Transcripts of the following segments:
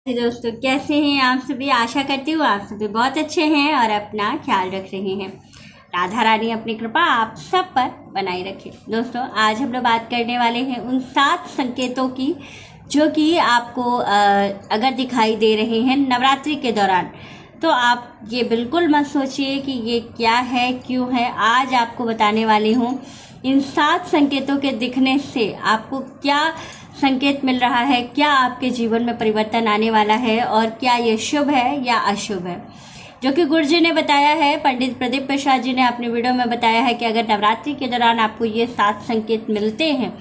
दोस्तों, कैसे हैं आप सभी। आशा करती हूँ आप सभी बहुत अच्छे हैं और अपना ख्याल रख रहे हैं। राधा रानी अपनी कृपा आप सब पर बनाए रखे। दोस्तों, आज हम लोग बात करने वाले हैं उन 7 संकेतों की जो कि आपको अगर दिखाई दे रहे हैं नवरात्रि के दौरान, तो आप ये बिल्कुल मत सोचिए कि ये क्या है, क्यों है। आज आपको बताने वाली हूँ इन 7 संकेतों के दिखने से आपको क्या संकेत मिल रहा है, क्या आपके जीवन में परिवर्तन आने वाला है और क्या ये शुभ है या अशुभ है। जो कि गुरु जी ने बताया है, पंडित प्रदीप प्रसाद जी ने अपनी वीडियो में बताया है कि अगर नवरात्रि के दौरान आपको ये 7 संकेत मिलते हैं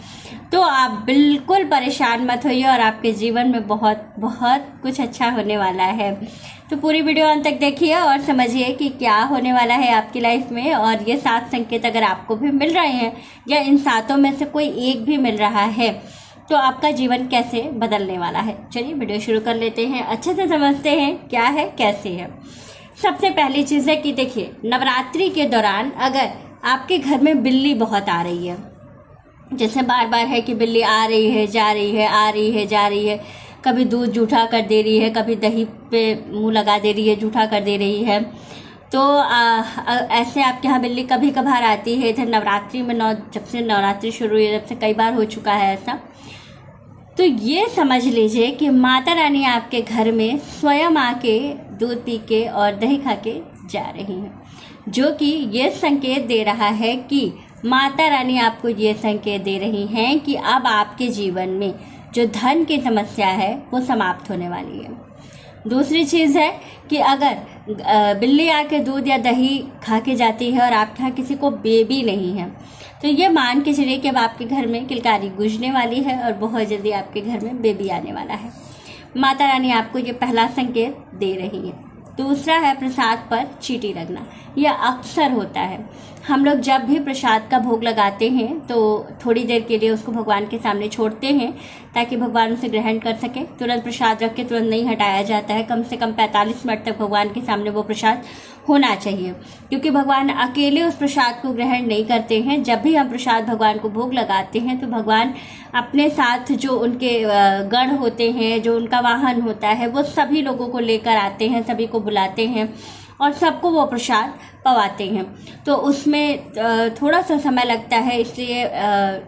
तो आप बिल्कुल परेशान मत होइए और आपके जीवन में बहुत बहुत कुछ अच्छा होने वाला है। तो पूरी वीडियो अंत तक देखिए और समझिए कि क्या होने वाला है आपकी लाइफ में। और ये 7 संकेत अगर आपको भी मिल रहे हैं या इन 7 में से कोई एक भी मिल रहा है तो आपका जीवन कैसे बदलने वाला है। चलिए वीडियो शुरू कर लेते हैं, अच्छे से समझते हैं क्या है कैसे है। सबसे पहली चीज़ है कि देखिए, नवरात्रि के दौरान अगर आपके घर में बिल्ली बहुत आ रही है, जैसे बार बार है कि बिल्ली आ रही है जा रही है, आ रही है जा रही है, कभी दूध जूठा कर दे रही है, कभी दही पे मुंह लगा दे रही है, जूठा कर दे रही है, तो ऐसे आपके यहाँ बिल्ली कभी कभार आती है। इधर नवरात्रि में जब से नवरात्रि शुरू हुई है, जब से कई बार हो चुका है ऐसा, तो ये समझ लीजिए कि माता रानी आपके घर में स्वयं आके दूध पी के और दही खा के जा रही हैं, जो कि ये संकेत दे रहा है कि माता रानी आपको ये संकेत दे रही हैं कि अब आपके जीवन में जो धन की समस्या है वो समाप्त होने वाली है। दूसरी चीज़ है कि अगर बिल्ली आके दूध या दही खा के जाती है और आपके यहाँ किसी को बेबी नहीं है, तो ये मान के चलिए कि अब आपके घर में किलकारी गूंजने वाली है और बहुत जल्दी आपके घर में बेबी आने वाला है। माता रानी आपको ये पहला संकेत दे रही है। दूसरा है प्रसाद पर चींटी लगना। यह अक्सर होता है। हम लोग जब भी प्रसाद का भोग लगाते हैं तो थोड़ी देर के लिए उसको भगवान के सामने छोड़ते हैं ताकि भगवान उसे ग्रहण कर सके। तुरंत प्रसाद रख के तुरंत नहीं हटाया जाता है। कम से कम 45 मिनट तक भगवान के सामने वो प्रसाद होना चाहिए, क्योंकि भगवान अकेले उस प्रसाद को ग्रहण नहीं करते हैं। जब भी हम प्रसाद भगवान को भोग लगाते हैं तो भगवान अपने साथ जो उनके गण होते हैं, जो उनका वाहन होता है, वो सभी लोगों को लेकर आते हैं, सभी को बुलाते हैं और सबको वो प्रसाद पवाते हैं। तो उसमें थोड़ा सा समय लगता है, इसलिए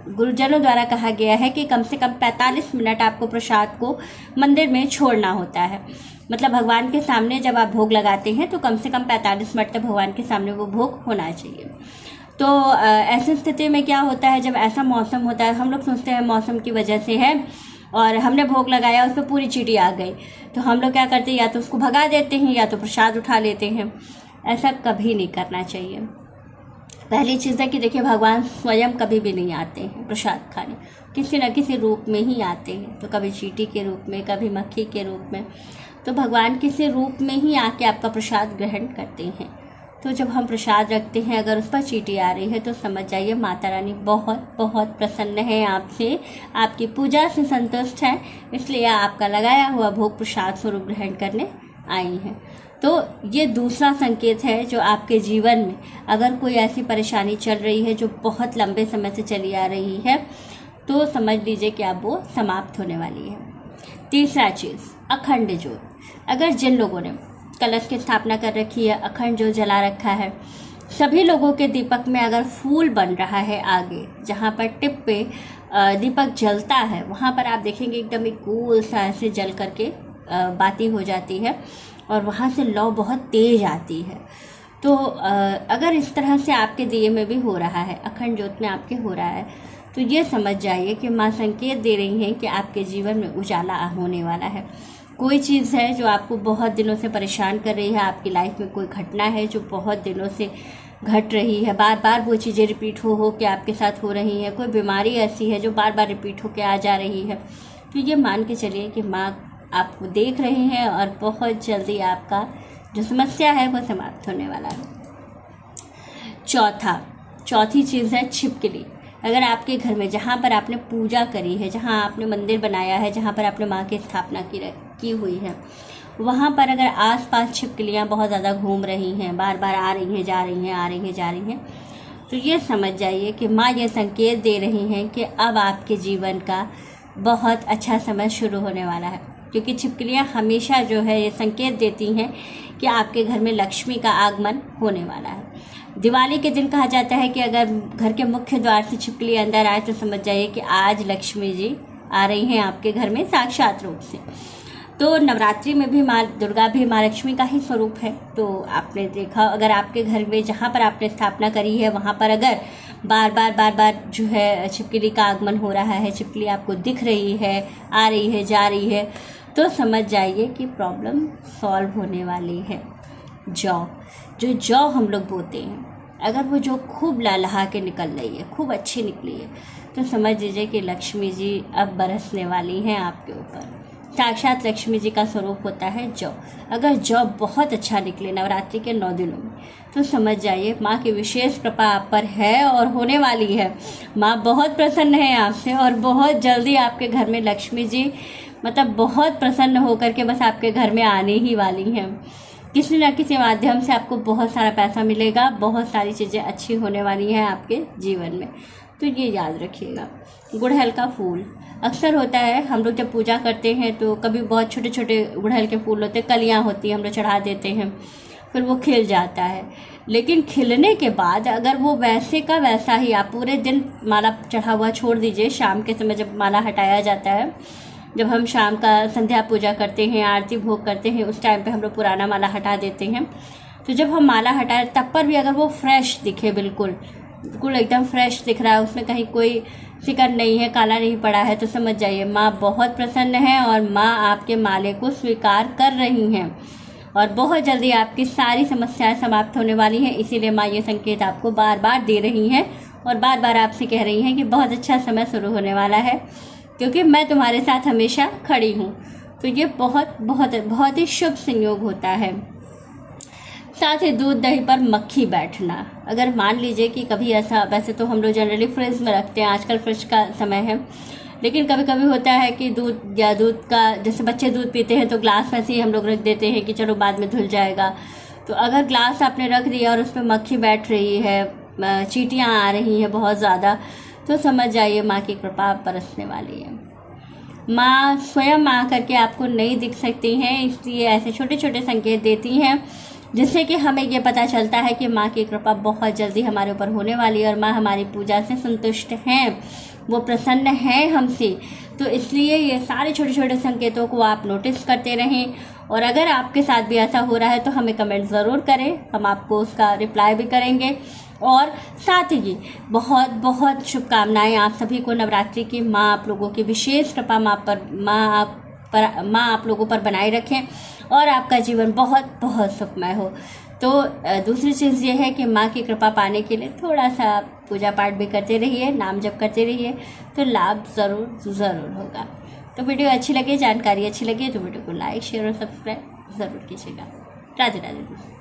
गुरुजनों द्वारा कहा गया है कि कम से कम 45 मिनट आपको प्रसाद को मंदिर में छोड़ना होता है। मतलब भगवान के सामने जब आप भोग लगाते हैं तो कम से कम 45 मिनट तक भगवान के सामने वो भोग होना चाहिए। तो ऐसी स्थिति में क्या होता है, जब ऐसा मौसम होता है, हम लोग सोचते हैं मौसम की वजह से है और हमने भोग लगाया, उस पर पूरी चींटी आ गई, तो हम लोग क्या करते हैं, या तो उसको भगा देते हैं या तो प्रसाद उठा लेते हैं। ऐसा कभी नहीं करना चाहिए। पहली चीज़ है कि देखिए, भगवान स्वयं कभी भी नहीं आते हैं प्रसाद खाने, किसी न किसी रूप में ही आते हैं। तो कभी चींटी के रूप में, कभी मक्खी के रूप में, तो भगवान किसी रूप में ही आके आपका प्रसाद ग्रहण करते हैं। तो जब हम प्रसाद रखते हैं, अगर उस पर चींटी आ रही है तो समझ जाइए माता रानी बहुत बहुत प्रसन्न है आपसे, आपकी पूजा से संतुष्ट है, इसलिए आपका लगाया हुआ भोग प्रसाद स्वरूप ग्रहण करने आई हैं। तो ये दूसरा संकेत है जो आपके जीवन में अगर कोई ऐसी परेशानी चल रही है जो बहुत लंबे समय से चली आ रही है, तो समझ लीजिए कि अब वो समाप्त होने वाली है। तीसरा चीज़, अखंड ज्योत। अगर जिन लोगों ने कलश की स्थापना कर रखी है, अखंड ज्योत जला रखा है, सभी लोगों के दीपक में अगर फूल बन रहा है, आगे जहाँ पर टिप पे दीपक जलता है वहाँ पर आप देखेंगे एकदम एक गोल सा ऐसे जल करके बाती हो जाती है और वहाँ से लौ बहुत तेज आती है। तो अगर इस तरह से आपके दिए में भी हो रहा है, अखंड ज्योत में आपके हो रहा है, तो ये समझ जाइए कि माँ संकेत दे रही हैं कि आपके जीवन में उजाला होने वाला है। कोई चीज़ है जो आपको बहुत दिनों से परेशान कर रही है, आपकी लाइफ में कोई घटना है जो बहुत दिनों से घट रही है, बार बार वो चीज़ें रिपीट हो के आपके साथ हो रही हैं, कोई बीमारी ऐसी है जो बार बार रिपीट हो के आ जा रही है, तो ये मान के चलिए कि माँ आपको देख रहे हैं और बहुत जल्दी आपका जो समस्या है वो समाप्त होने वाला है। चौथी चीज़ है छिपकली। अगर आपके घर में जहाँ पर आपने पूजा करी है, जहाँ आपने मंदिर बनाया है, जहाँ पर आपने माँ की स्थापना की हुई है, वहाँ पर अगर आसपास छिपकलियाँ बहुत ज़्यादा घूम रही हैं, बार बार आ रही हैं जा रही हैं, आ रही हैं जा रही हैं, तो ये समझ जाइए कि माँ ये संकेत दे रही हैं कि अब आपके जीवन का बहुत अच्छा समय शुरू होने वाला है। क्योंकि छिपकलियाँ हमेशा जो है ये संकेत देती हैं कि आपके घर में लक्ष्मी का आगमन होने वाला है। दिवाली के दिन कहा जाता है कि अगर घर के मुख्य द्वार से छिपकली अंदर आए तो समझ जाइए कि आज लक्ष्मी जी आ रही हैं आपके घर में साक्षात रूप से। तो नवरात्रि में भी माँ दुर्गा भी माँ लक्ष्मी का ही स्वरूप है। तो आपने देखा, अगर आपके घर में जहाँ पर आपने स्थापना करी है वहाँ पर अगर बार बार जो है छिपकली का आगमन हो रहा है, छिपकली आपको दिख रही है, आ रही है, जा रही है, तो समझ जाइए कि प्रॉब्लम सॉल्व होने वाली है। जौ हम लोग बोते हैं, अगर वो जौ खूब लहलहा के निकल रही है, खूब अच्छी निकली है, तो समझ लीजिए कि लक्ष्मी जी अब बरसने वाली हैं आपके ऊपर। साक्षात लक्ष्मी जी का स्वरूप होता है जौ। अगर जौ बहुत अच्छा निकले नवरात्रि के 9 दिनों में, तो समझ जाइए माँ की विशेष कृपा आप पर है और होने वाली है। माँ बहुत प्रसन्न है आपसे और बहुत जल्दी आपके घर में लक्ष्मी जी मतलब बहुत प्रसन्न होकर के बस आपके घर में आने ही वाली हैं। किसी न किसी माध्यम से आपको बहुत सारा पैसा मिलेगा, बहुत सारी चीज़ें अच्छी होने वाली हैं आपके जीवन में। तो ये याद रखिएगा। गुड़हल का फूल अक्सर होता है, हम लोग जब पूजा करते हैं तो कभी बहुत छोटे छोटे गुड़हल के फूल होते हैं, कलियाँ होती हैं, हम लोग चढ़ा देते हैं, फिर वो खिल जाता है। लेकिन खिलने के बाद अगर वो वैसे का वैसा ही आप पूरे दिन माला चढ़ा हुआ छोड़ दीजिए, शाम के समय जब माला हटाया जाता है, जब हम शाम का संध्या पूजा करते हैं, आरती भोग करते हैं, उस टाइम पे हम लोग पुराना माला हटा देते हैं। तो जब हम माला हटाए तब पर भी अगर वो फ्रेश दिखे, बिल्कुल एकदम फ्रेश दिख रहा है, उसमें कहीं कोई सिकन नहीं है, काला नहीं पड़ा है, तो समझ जाइए माँ बहुत प्रसन्न है और माँ आपके माले को स्वीकार कर रही हैं और बहुत जल्दी आपकी सारी समस्याएं समाप्त होने वाली हैं। इसीलिए माँ ये संकेत आपको बार बार दे रही हैं और बार बार आपसे कह रही हैं कि बहुत अच्छा समय शुरू होने वाला है, क्योंकि मैं तुम्हारे साथ हमेशा खड़ी हूँ। तो ये बहुत ही शुभ संयोग होता है। साथ ही दूध दही पर मक्खी बैठना, अगर मान लीजिए कि कभी ऐसा, वैसे तो हम लोग जनरली फ्रिज में रखते हैं, आजकल फ्रिज का समय है, लेकिन कभी कभी होता है कि दूध का जैसे बच्चे दूध पीते हैं तो ग्लास में से ही हम लोग रख देते हैं कि चलो बाद में धुल जाएगा। तो अगर ग्लास आपने रख दिया और उसमें मक्खी बैठ रही है, चींटियाँ आ रही हैं बहुत ज़्यादा, तो समझ जाइए माँ की कृपा बरसने वाली है। माँ स्वयं आ करके आपको नहीं दिख सकती हैं, इसलिए ऐसे छोटे छोटे संकेत देती हैं जिससे कि हमें ये पता चलता है कि माँ की कृपा बहुत जल्दी हमारे ऊपर होने वाली है और माँ हमारी पूजा से संतुष्ट हैं, वो प्रसन्न हैं हमसे। तो इसलिए ये सारे छोटे छोटे संकेतों को आप नोटिस करते रहें और अगर आपके साथ भी ऐसा हो रहा है तो हमें कमेंट ज़रूर करें, हम आपको उसका रिप्लाई भी करेंगे। और साथ ही बहुत बहुत शुभकामनाएं आप सभी को नवरात्रि की। माँ आप लोगों की विशेष कृपा माँ आप लोगों पर बनाए रखें और आपका जीवन बहुत बहुत सुखमय हो। तो दूसरी चीज़ ये है कि माँ की कृपा पाने के लिए थोड़ा सा पूजा पाठ भी करते रहिए, नाम जप करते रहिए, तो लाभ ज़रूर होगा। तो वीडियो अच्छी लगे, जानकारी अच्छी लगे तो वीडियो को लाइक शेयर और सब्सक्राइब ज़रूर कीजिएगा। राधे राधे।